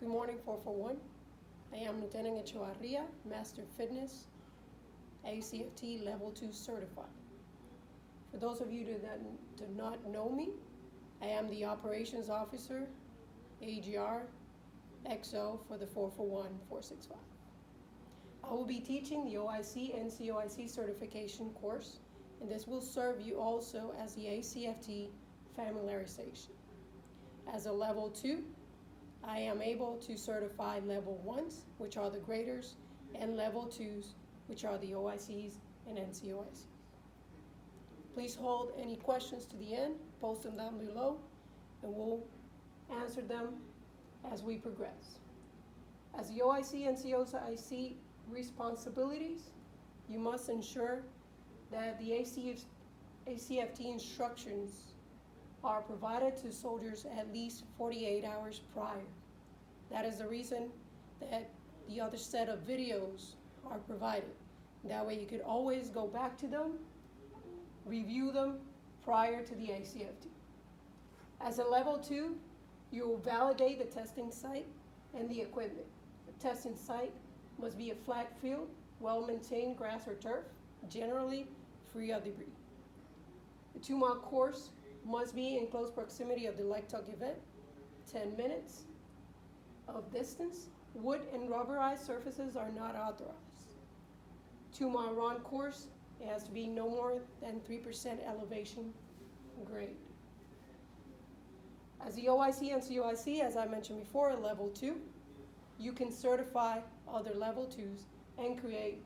Good morning, 441. I am Lieutenant Echevarria, Master Fitness, ACFT Level 2 certified. For those of you that do not know me, I am the Operations Officer, AGR, XO for the 441-465. I will be teaching the OIC and COIC certification course, and this will serve you also as the ACFT Familiarization. As a Level 2, I am able to certify Level 1s, which are the graders, and Level 2s, which are the OICs and NCOICs. Please hold any questions to the end, post them down below, and we'll answer them as we progress. As the OIC and COIC responsibilities, you must ensure that the ACFT instructions are provided to soldiers at least 48 hours prior. That is the reason that the other set of videos are provided. That way you could always go back to them, review them prior to the ACFT. As a Level 2, you will validate the testing site and the equipment. The testing site must be a flat field, well-maintained grass or turf, generally free of debris. The 2-mile course must be in close proximity of the leg tuck event, 10 minutes of distance. Wood and rubberized surfaces are not authorized. 2-mile run course, it has to be no more than 3% elevation grade. As the OIC and COIC, as I mentioned before, a Level 2, you can certify other Level 2s and create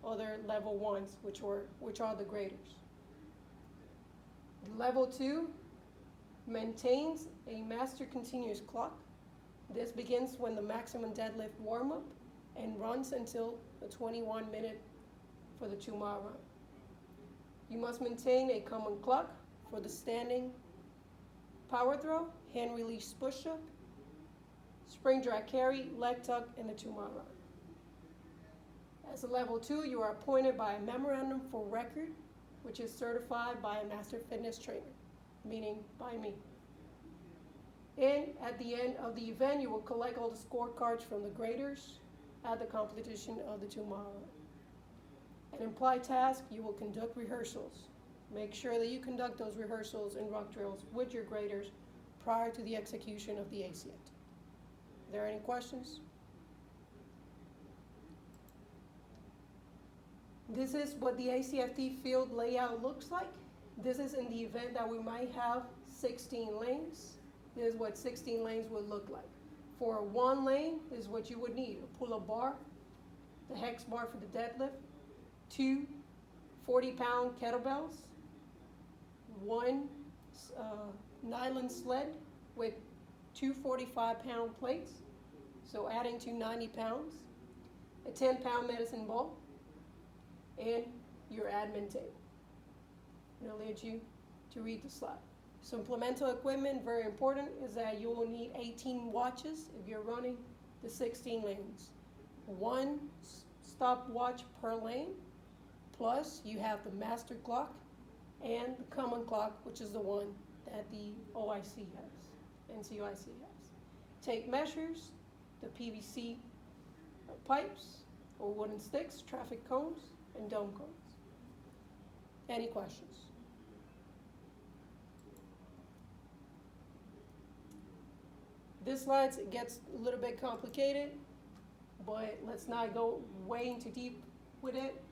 other Level 1s, which are the graders. Level 2 maintains a master continuous clock. This begins when the maximum deadlift warm-up and runs until the 21-minute for the 2-mile run. You must maintain a common clock for the standing power throw, hand release push-up, spring drag carry, leg tuck, and the 2-mile run. As a Level 2, you are appointed by a memorandum for record, which is certified by a master fitness trainer, meaning by me. And at the end of the event, you will collect all the scorecards from the graders at the completion of the 2-mile run. An implied task, you will conduct rehearsals. Make sure that you conduct those rehearsals and rock drills with your graders prior to the execution of the ACFT. Are there any questions? This is what the ACFT field layout looks like. This is in the event that we might have 16 lanes. This is what 16 lanes would look like. For one lane, this is what you would need: a pull-up bar, the hex bar for the deadlift, 2 40-pound kettlebells, 1 nylon sled with 2 45-pound plates, so adding to 90 pounds, a 10-pound medicine ball, and your admin table. And I'll let you to read the slide. Supplemental equipment, very important, is that you will need 18 watches if you're running the 16 lanes. 1 stopwatch per lane, plus you have the master clock and the common clock, which is the one that the OIC has and COIC has. Tape measures, the PVC pipes or wooden sticks, traffic cones, and dome cones. Any questions? This slide gets a little bit complicated, but let's not go way into deep with it.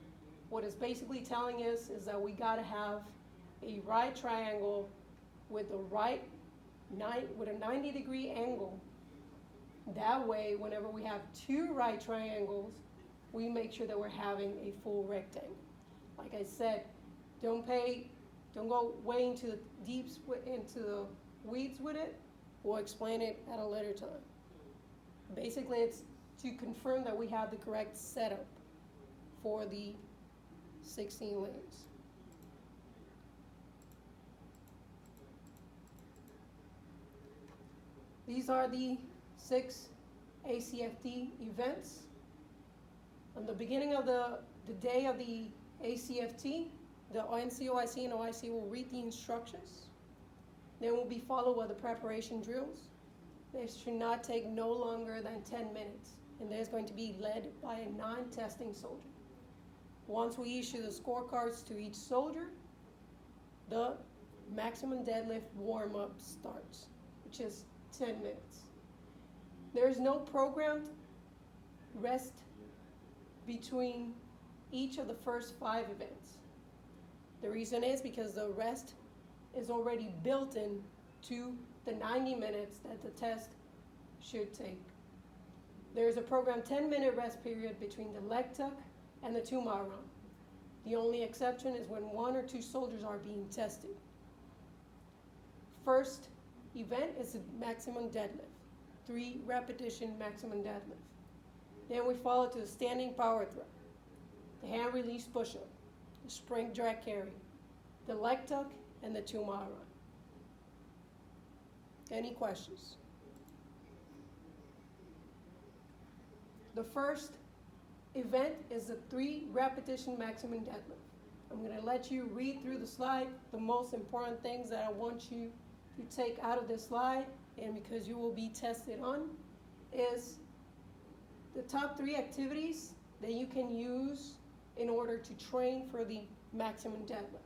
What it's basically telling us is that we gotta have a right triangle with a with a 90-degree angle. That way, whenever we have 2 right triangles, we make sure that we're having a full rectangle. Like I said, don't go way into the weeds with it. We'll explain it at a later time. Basically, it's to confirm that we have the correct setup for the 16 lanes. These are the 6 ACFT events. On the beginning of the day of the ACFT, the NCOIC and OIC will read the instructions. Then will be followed by the preparation drills. They should not take no longer than 10 minutes, and there's going to be led by a non-testing soldier. Once we issue the scorecards to each soldier, the maximum deadlift warm-up starts, which is 10 minutes. There is no programmed rest between each of the first 5 events. The reason is because the rest is already built in to the 90 minutes that the test should take. There's a programmed 10-minute rest period between the leg tuck and the 2-mile run. The only exception is when 1 or 2 soldiers are being tested. First event is a maximum deadlift, 3 repetition maximum deadlift. Then we follow to the standing power throw, the hand release push-up, the spring drag carry, the leg tuck, and the 2-mile run. Any questions? The first event is the 3 repetition maximum deadlift. I'm going to let you read through the slide. The most important things that I want you to take out of this slide, and because you will be tested on, is the top 3 activities that you can use in order to train for the maximum deadlift.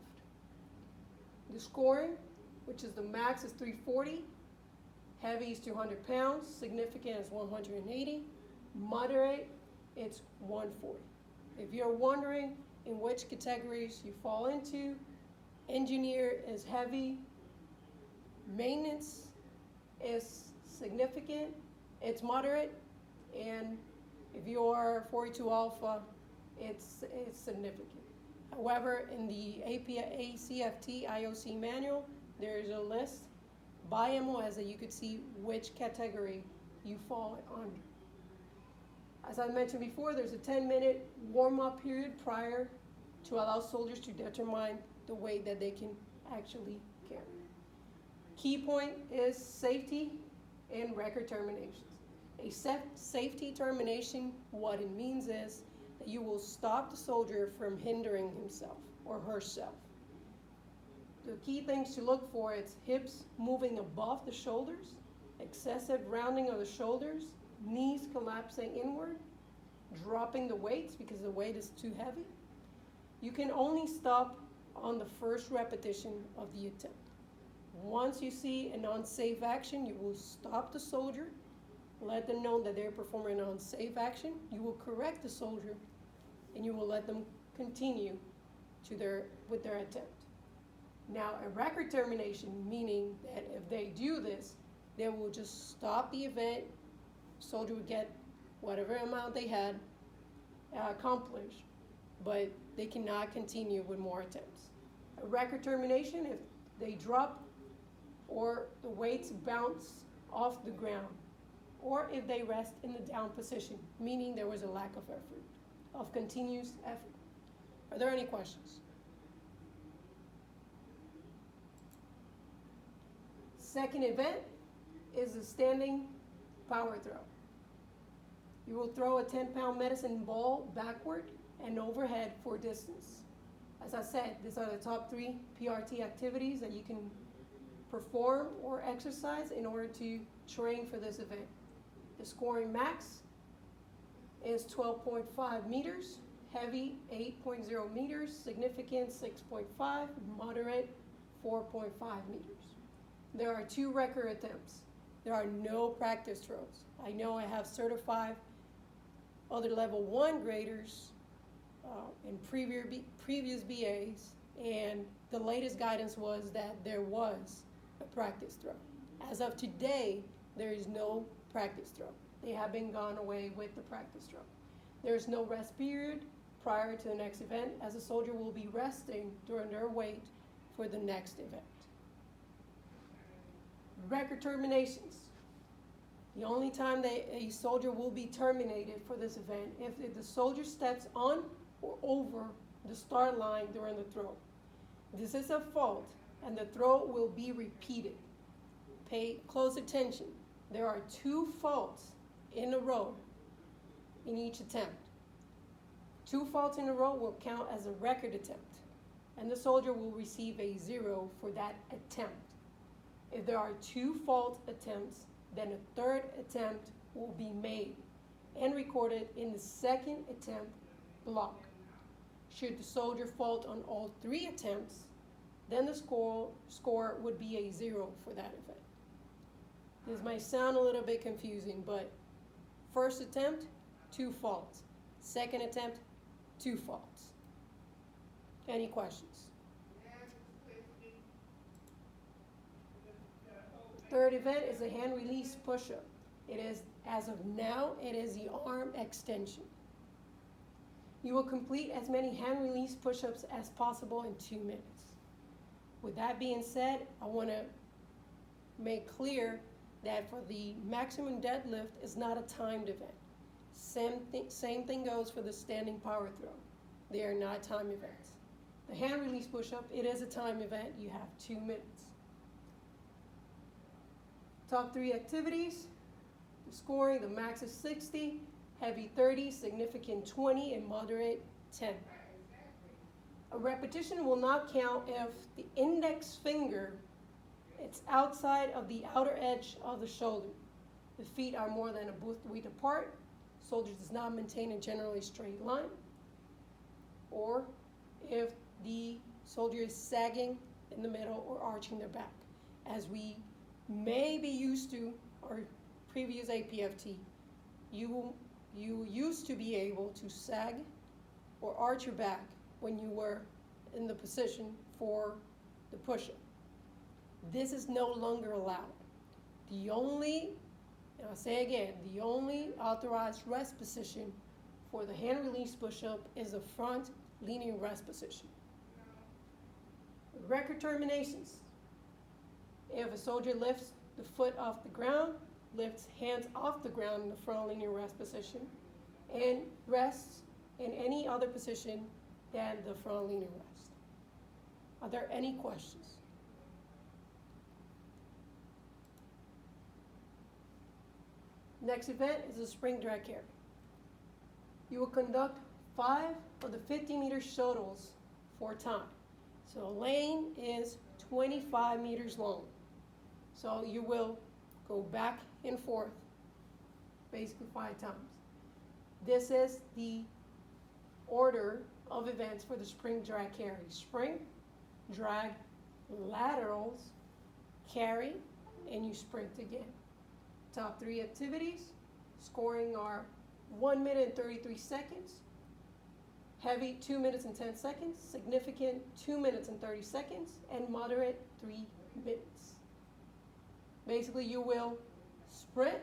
The scoring, which is the max is 340, heavy is 200 pounds, significant is 180, moderate it's 140. If you're wondering in which categories you fall into, engineer is heavy, maintenance is significant, it's moderate, and if you're 42 alpha, it's significant. However, in the ACFT IOC manual, there is a list by MOS that you could see which category you fall under. As I mentioned before, there's a 10-minute warm-up period prior to allow soldiers to determine the weight that they can actually carry. Key point is safety and record terminations. A safety termination, what it means is that you will stop the soldier from hindering himself or herself. The key things to look for is hips moving above the shoulders, excessive rounding of the shoulders, knees collapsing inward, dropping the weights because the weight is too heavy. You can only stop on the first repetition of the attempt. Once you see an unsafe action, you will stop the soldier, let them know that they're performing an unsafe action. You will correct the soldier, and you will let them continue with their attempt. Now, a record termination, meaning that if they do this, they will just stop the event. Soldier would get whatever amount they had accomplished, but they cannot continue with more attempts. A record termination, if they drop or the weights bounce off the ground, or if they rest in the down position, meaning there was a lack of effort, of continuous effort. Are there any questions? Second event is the standing power throw. You will throw a 10-pound medicine ball backward and overhead for distance. As I said, these are the top 3 PRT activities that you can perform or exercise in order to train for this event. The scoring max is 12.5 meters, heavy 8.0 meters, significant 6.5, moderate 4.5 meters. There are 2 record attempts. There are no practice throws. I know I have certified other level 1 graders in previous BAs, and the latest guidance was that there was a practice throw. As of today, there is no practice throw. They have been gone away with the practice throw. There is no rest period prior to the next event, as a soldier will be resting during their wait for the next event. Record terminations. The only time that a soldier will be terminated for this event if the soldier steps on or over the start line during the throw. This is a fault, and the throw will be repeated. Pay close attention. There are 2 faults in a row in each attempt. 2 faults in a row will count as a record attempt, and the soldier will receive a 0 for that attempt. If there are 2 fault attempts, then a third attempt will be made and recorded in the second attempt block. Should the soldier fault on all 3 attempts, then the score would be a 0 for that event. This might sound a little bit confusing, but first attempt, 2 faults. Second attempt, 2 faults. Any questions? Third event is a hand release push-up. It is, as of now, it is the arm extension. You will complete as many hand release push-ups as possible in 2 minutes. With that being said, I want to make clear that for the maximum deadlift, it's not a timed event. Same thing goes for the standing power throw. They are not time events. The hand release push-up, it is a time event. You have 2 minutes. Top 3 activities. The scoring, the max is 60, heavy 30, significant 20, and moderate 10. A repetition will not count if the index finger it's outside of the outer edge of the shoulder. The feet are more than a width apart. Soldier does not maintain a generally straight line. Or if the soldier is sagging in the middle or arching their back. As we may be used to our previous APFT, you used to be able to sag or arch your back when you were in the position for the push-up. This is no longer allowed. The only, and I'll say again, the only authorized rest position for the hand release push-up is the front leaning rest position. Record terminations. If a soldier lifts the foot off the ground, lifts hands off the ground in the front leaning rest position, and rests in any other position than the front leaning rest. Are there any questions? Next event is a spring drag carry. You will conduct 5 of the 50-meter shuttles for time. So a lane is 25 meters long. So you will go back and forth basically 5 times. This is the order of events for the spring drag carry. Spring, drag, laterals, carry, and you sprint again. Top 3 activities. Scoring are 1 minute and 33 seconds. Heavy, 2 minutes and 10 seconds. Significant, 2 minutes and 30 seconds. And moderate, 3 minutes. Basically, you will sprint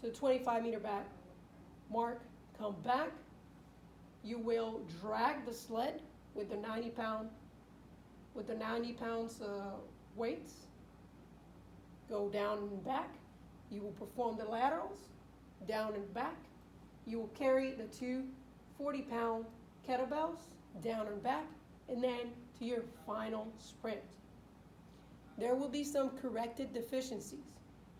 to the 25-meter back mark, come back. You will drag the sled with the 90 pounds weights. Go down and back. You will perform the laterals, down and back. You will carry the 2 40-pound kettlebells, down and back, and then to your final sprint. There will be some corrected deficiencies.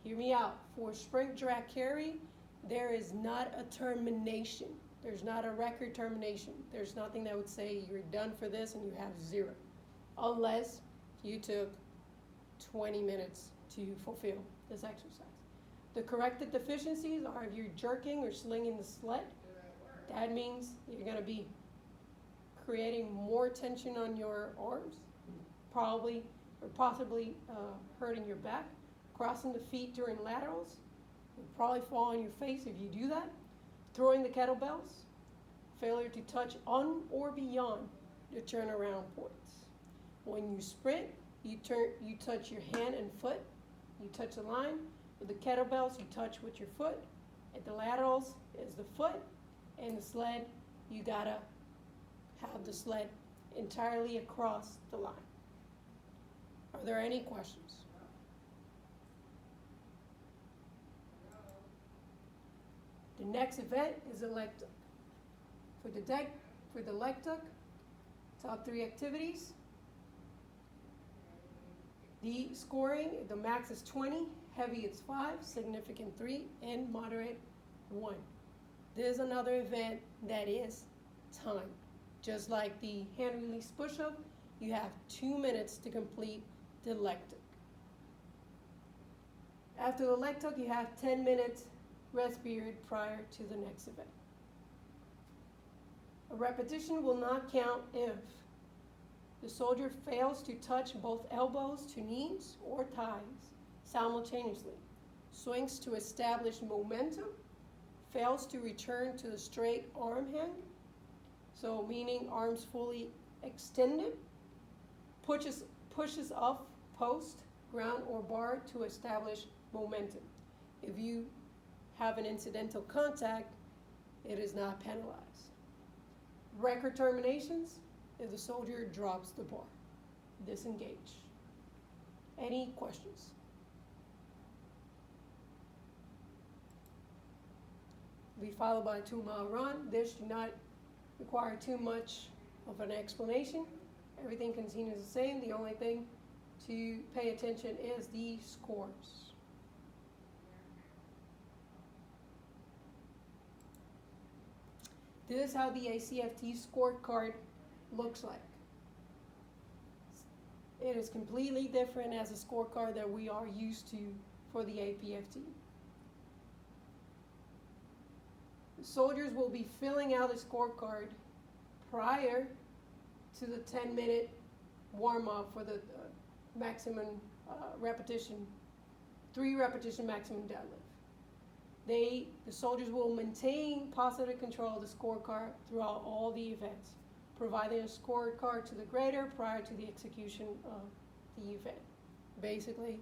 Hear me out. For spring drag carry, there is not a termination. There's not a record termination. There's nothing that would say you're done for this and you have 0. Unless you took 20 minutes to fulfill this exercise. The corrected deficiencies are if you're jerking or slinging the sled. That means you're going to be creating more tension on your arms, probably or possibly hurting your back. Crossing the feet during laterals, you'll probably fall on your face if you do that. Throwing the kettlebells, failure to touch on or beyond the turnaround points. When you sprint, you touch your hand and foot. You touch the line. With the kettlebells, you touch with your foot. At the laterals is the foot. And the sled, you gotta have the sled entirely across the line. Are there any questions? The next event is a leg tuck. For the leg tuck, top 3 activities. The scoring, the max is 20, heavy is 5, significant 3, and moderate 1. This is another event that is timed. Just like the hand release push-up, you have 2 minutes to complete the leg tuck. After the leg tuck, you have 10 minutes rest period prior to the next event. A repetition will not count if the soldier fails to touch both elbows to knees or thighs simultaneously, swings to establish momentum, fails to return to the straight arm hang, so meaning arms fully extended, pushes off post, ground, or bar to establish momentum. If you have an incidental contact, it is not penalized. Record terminations, if the soldier drops the bar. Disengage. Any questions? Be followed by a 2-mile run. This do not require too much of an explanation. Everything continues the same. The only thing to pay attention is the scores. This is how the ACFT scorecard looks like. It is completely different as a scorecard that we are used to for the APFT. The soldiers will be filling out a scorecard prior to the 10-minute warm-up for the maximum repetition, 3 repetition maximum deadlift. The soldiers will maintain positive control of the scorecard throughout all the events, providing a scorecard to the grader prior to the execution of the event. Basically,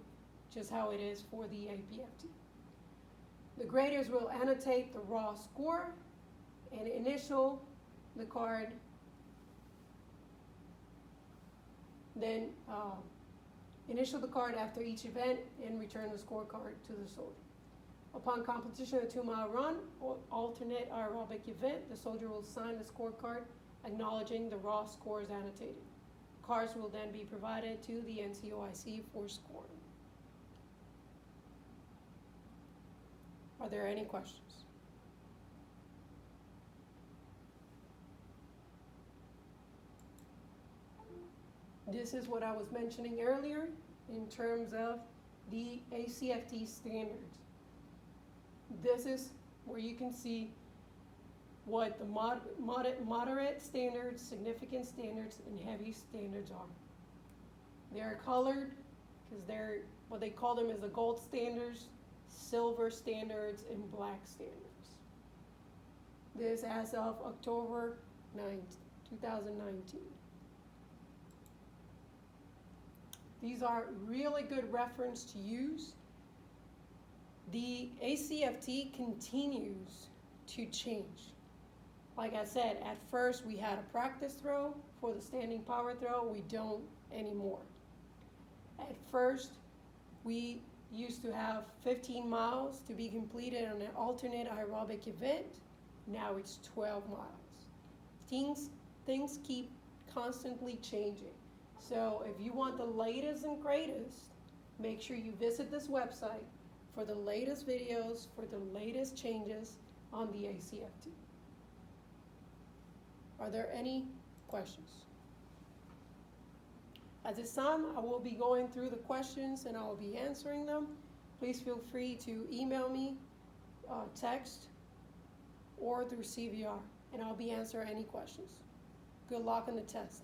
just how it is for the APFT. The graders will annotate the raw score and initial the card, then initial the card after each event and return the scorecard to the soldier. Upon completion of a 2-mile run or alternate aerobic event, the soldier will sign the scorecard acknowledging the raw scores annotated. Cards will then be provided to the NCOIC for scoring. Are there any questions? This is what I was mentioning earlier in terms of the ACFT standards. This is where you can see what the moderate standards, significant standards, and heavy standards are. They are colored because they're what they call them is the gold standards, silver standards, and black standards. This as of October 9th, 2019. These are really good reference to use. The ACFT continues to change. Like I said, at first we had a practice throw for the standing power throw. We don't anymore. At first, we used to have 15 miles to be completed on an alternate aerobic event. Now it's 12 miles. Things keep constantly changing. So if you want the latest and greatest, make sure you visit this website for the latest videos, for the latest changes on the ACFT. Are there any questions? At this time, I will be going through the questions and I will be answering them. Please feel free to email me, text, or through CVR, and I'll be answering any questions. Good luck on the test.